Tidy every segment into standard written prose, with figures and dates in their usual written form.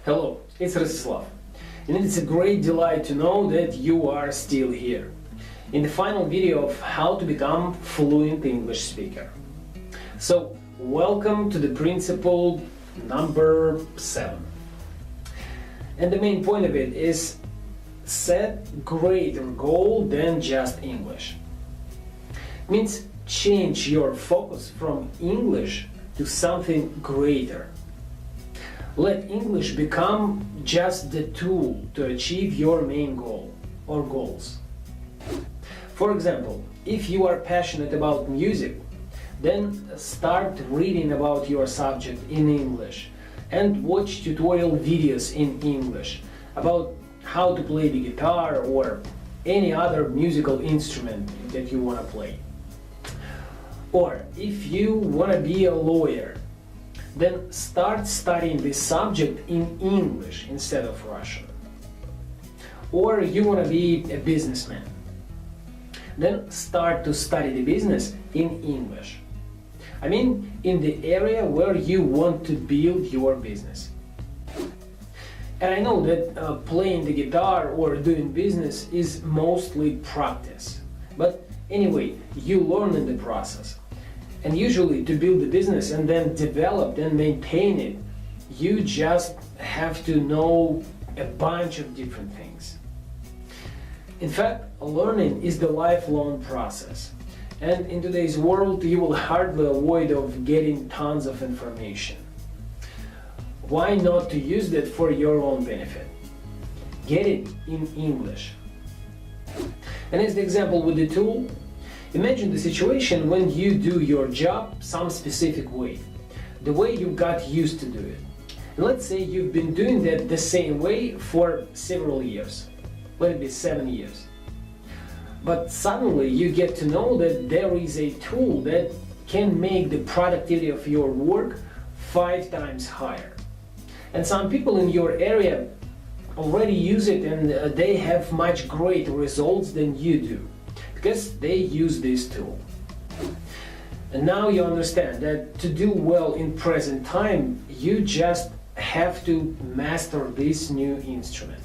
Hello, it's Rostislav, and it's a great delight to know that you are still here in the final video of how to become fluent English speaker. So, welcome to the principle number 7. And the main point of it is set greater goal than just English. It means change your focus from English to something greater. Let English become just the tool to achieve your main goal or goals. For example, if you are passionate about music, then start reading about your subject in English and watch tutorial videos in English about how to play the guitar or any other musical instrument that you want to play. Or if you want to be a lawyer, then start studying this subject in English instead of Russian. Or you want to be a businessman, then start to study the business in English. I mean, in the area where you want to build your business. And I know that playing the guitar or doing business is mostly practice. But anyway, you learn in the process. And usually to build the business and then develop and maintain it, you just have to know a bunch of different things. In fact, learning is the lifelong process. And in today's world, you will hardly avoid of getting tons of information. Why not to use that for your own benefit? Get it in English. And as the example with the tool, imagine the situation when you do your job some specific way, the way you got used to do it. And let's say you've been doing that the same way for several years, let it be 7 years. But suddenly you get to know that there is a tool that can make the productivity of your work 5 times higher. And some people in your area already use it and they have much greater results than you do, because they use this tool. And now you understand that to do well in present time, you just have to master this new instrument.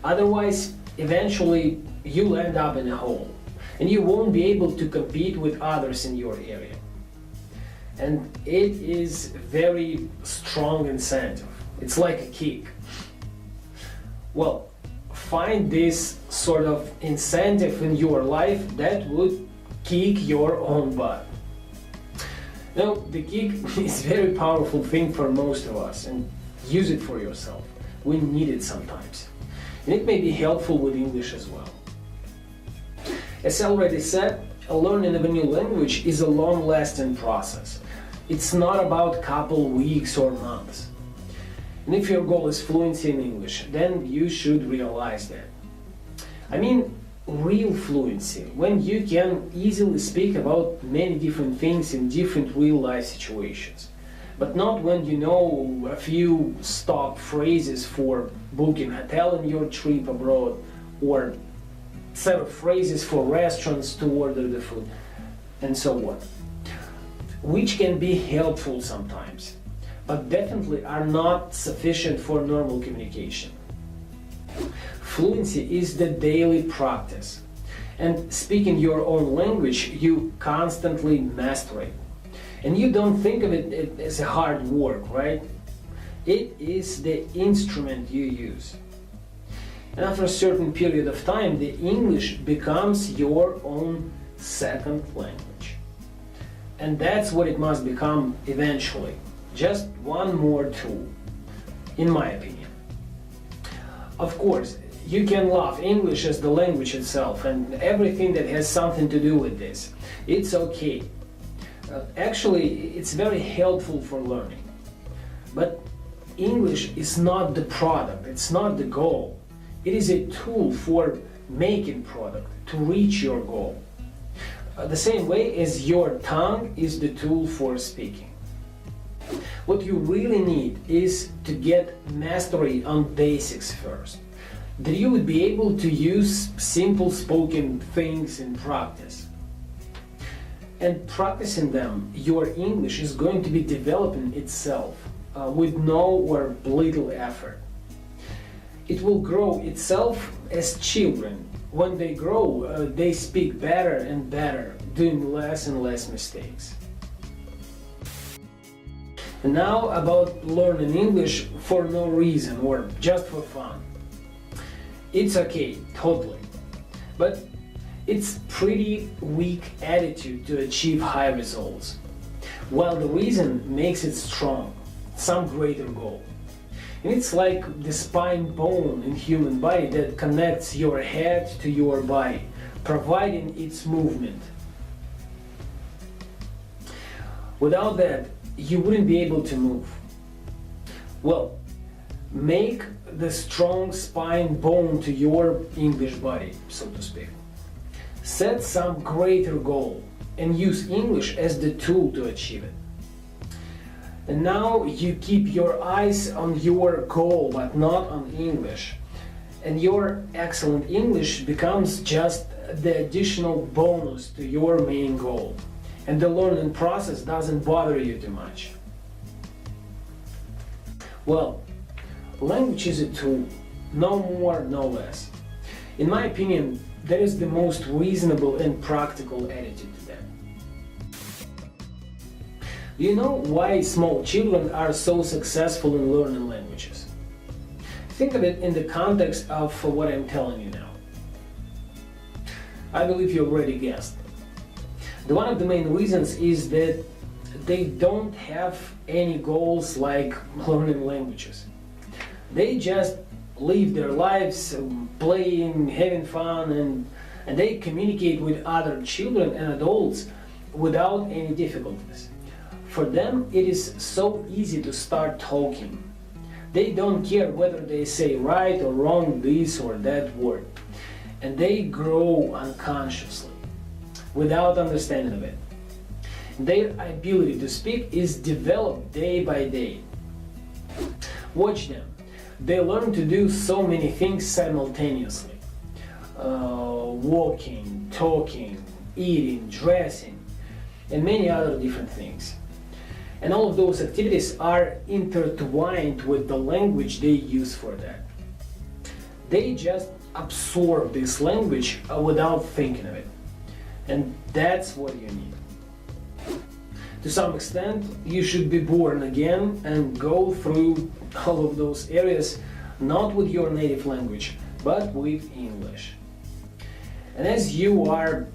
Otherwise, eventually you'll end up in a hole and you won't be able to compete with others in your area. And it is very strong incentive. It's like a kick. Well, find this sort of incentive in your life that would kick your own butt. Now, the kick is a very powerful thing for most of us, and use it for yourself. We need it sometimes. And it may be helpful with English as well. As I already said, learning of a new language is a long-lasting process. It's not about a couple weeks or months. And if your goal is fluency in English, then you should realize that. I mean, real fluency, when you can easily speak about many different things in different real-life situations. But not when you know a few stock phrases for booking a hotel in your trip abroad, or set of phrases for restaurants to order the food, and so on. Which can be helpful sometimes, but definitely are not sufficient for normal communication. Fluency is the daily practice, and speaking your own language, you constantly master it. And you don't think of it as a hard work, right? It is the instrument you use. And after a certain period of time, the English becomes your own second language. And that's what it must become eventually. Just one more tool, in my opinion. Of course, you can love English as the language itself and everything that has something to do with this. It's okay. Actually, it's very helpful for learning. But English is not the product, it's not the goal. It is a tool for making product, to reach your goal. The same way as your tongue is the tool for speaking. What you really need is to get mastery on basics first, that you would be able to use simple spoken things in practice. And practicing them, your English is going to be developing itself. with no or little effort. It will grow itself as children. When they grow, they speak better and better, doing less and less mistakes. And now about learning English for no reason or just for fun. It's okay, totally. But it's pretty weak attitude to achieve high results, while the reason makes it strong, some greater goal. And it's like the spine bone in human body that connects your head to your body, providing its movement. Without that, you wouldn't be able to move. Well, make the strong spine bone to your English body, so to speak. Set some greater goal and use English as the tool to achieve it. And now you keep your eyes on your goal but not on English. And your excellent English becomes just the additional bonus to your main goal. And the learning process doesn't bother you too much. Well, language is a tool, no more, no less. In my opinion, that is the most reasonable and practical attitude to them. Do you know why small children are so successful in learning languages? Think of it in the context of what I'm telling you now. I believe you already guessed. One of the main reasons is that they don't have any goals like learning languages. They just live their lives playing, having fun, and they communicate with other children and adults without any difficulties. For them, it is so easy to start talking. They don't care whether they say right or wrong this or that word. And they grow unconsciously, without understanding of it. Their ability to speak is developed day by day. Watch them. They learn to do so many things simultaneously. Walking, talking, eating, dressing, and many other different things. And all of those activities are intertwined with the language they use for that. They just absorb this language without thinking of it. And that's what you need. To some extent, you should be born again and go through all of those areas, not with your native language, but with English. And as you are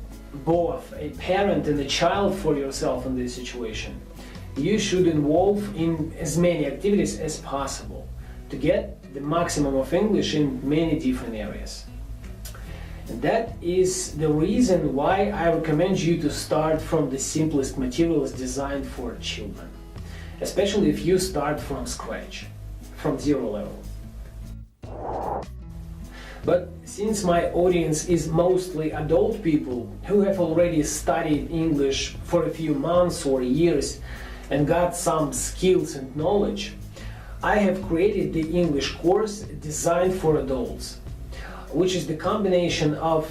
both a parent and a child for yourself in this situation, you should involve in as many activities as possible to get the maximum of English in many different areas. And that is the reason why I recommend you to start from the simplest materials designed for children, especially if you start from scratch, from zero level. But since my audience is mostly adult people who have already studied English for a few months or years and got some skills and knowledge, I have created the English course designed for adults, which is the combination of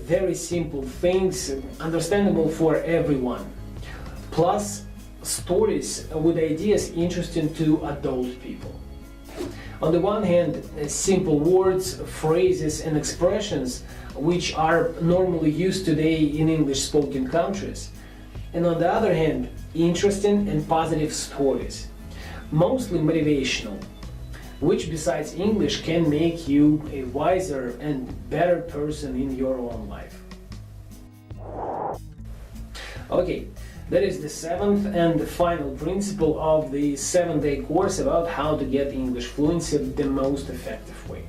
very simple things, understandable for everyone, plus stories with ideas interesting to adult people. On the one hand, simple words, phrases and expressions which are normally used today in English-spoken countries, and on the other hand, interesting and positive stories, mostly motivational, which besides English can make you a wiser and better person in your own life. Okay, that is the seventh and the final principle of the 7-day course about how to get English fluency the most effective way.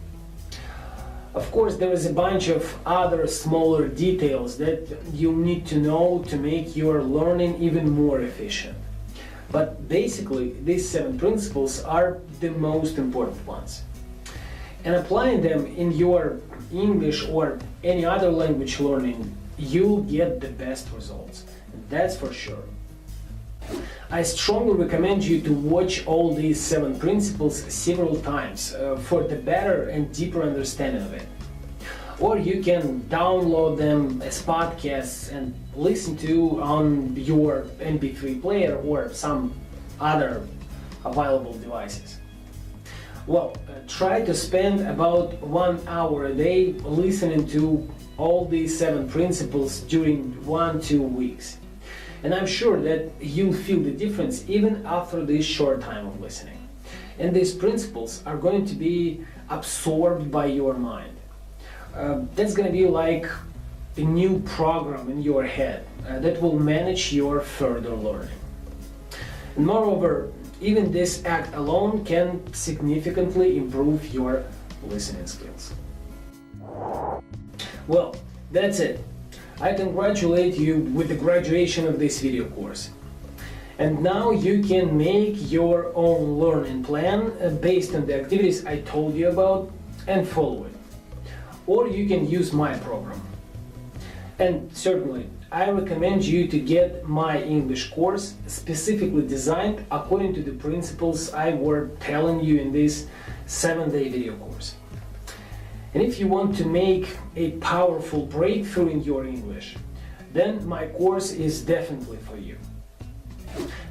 Of course, there is a bunch of other smaller details that you need to know to make your learning even more efficient. But basically, these 7 principles are the most important ones. And applying them in your English or any other language learning, you'll get the best results. That's for sure. I strongly recommend you to watch all these 7 principles several times for the better and deeper understanding of it. Or you can download them as podcasts and listen to on your MP3 player or some other available devices. Well, try to spend about 1 hour a day listening to all these 7 principles during 1-2 weeks. And I'm sure that you'll feel the difference even after this short time of listening. And these principles are going to be absorbed by your mind. That's going to be like a new program in your head that will manage your further learning. And moreover, even this act alone can significantly improve your listening skills. Well, that's it. I congratulate you with the graduation of this video course. And now you can make your own learning plan based on the activities I told you about and follow it. Or you can use my program. And certainly, I recommend you to get my English course specifically designed according to the principles I were telling you in this 7-day video course. And if you want to make a powerful breakthrough in your English, then my course is definitely for you.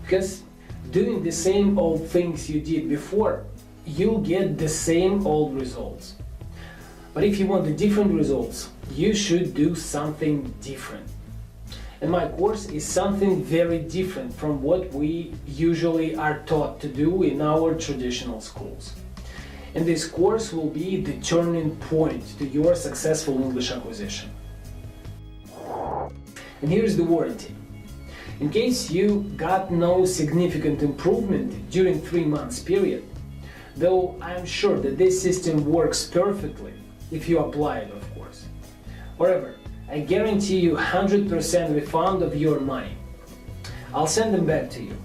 Because doing the same old things you did before, you'll get the same old results. But if you want the different results, you should do something different. And my course is something very different from what we usually are taught to do in our traditional schools. And this course will be the turning point to your successful English acquisition. And here's the warranty. In case you got no significant improvement during 3 months period, though I'm sure that this system works perfectly if you apply it, of course. However, I guarantee you 100% refund of your money. I'll send them back to you.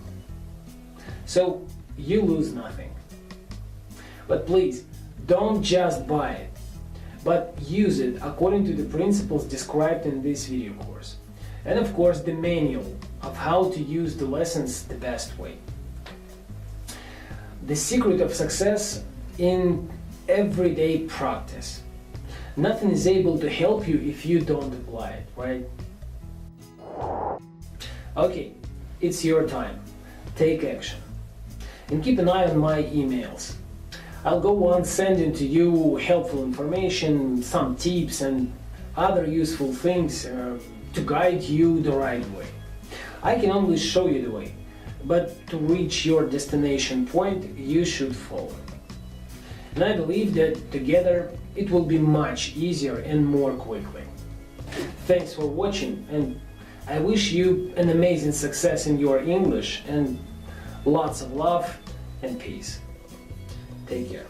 So you lose nothing. But please, don't just buy it, but use it according to the principles described in this video course. And of course the manual of how to use the lessons the best way. The secret of success in everyday practice. Nothing is able to help you if you don't apply it, right? Okay, it's your time. Take action. And keep an eye on my emails. I'll go on sending to you helpful information, some tips and other useful things to guide you the right way. I can only show you the way, but to reach your destination point, you should follow. And I believe that together it will be much easier and more quickly. Thanks for watching, and I wish you an amazing success in your English and lots of love and peace. Take care.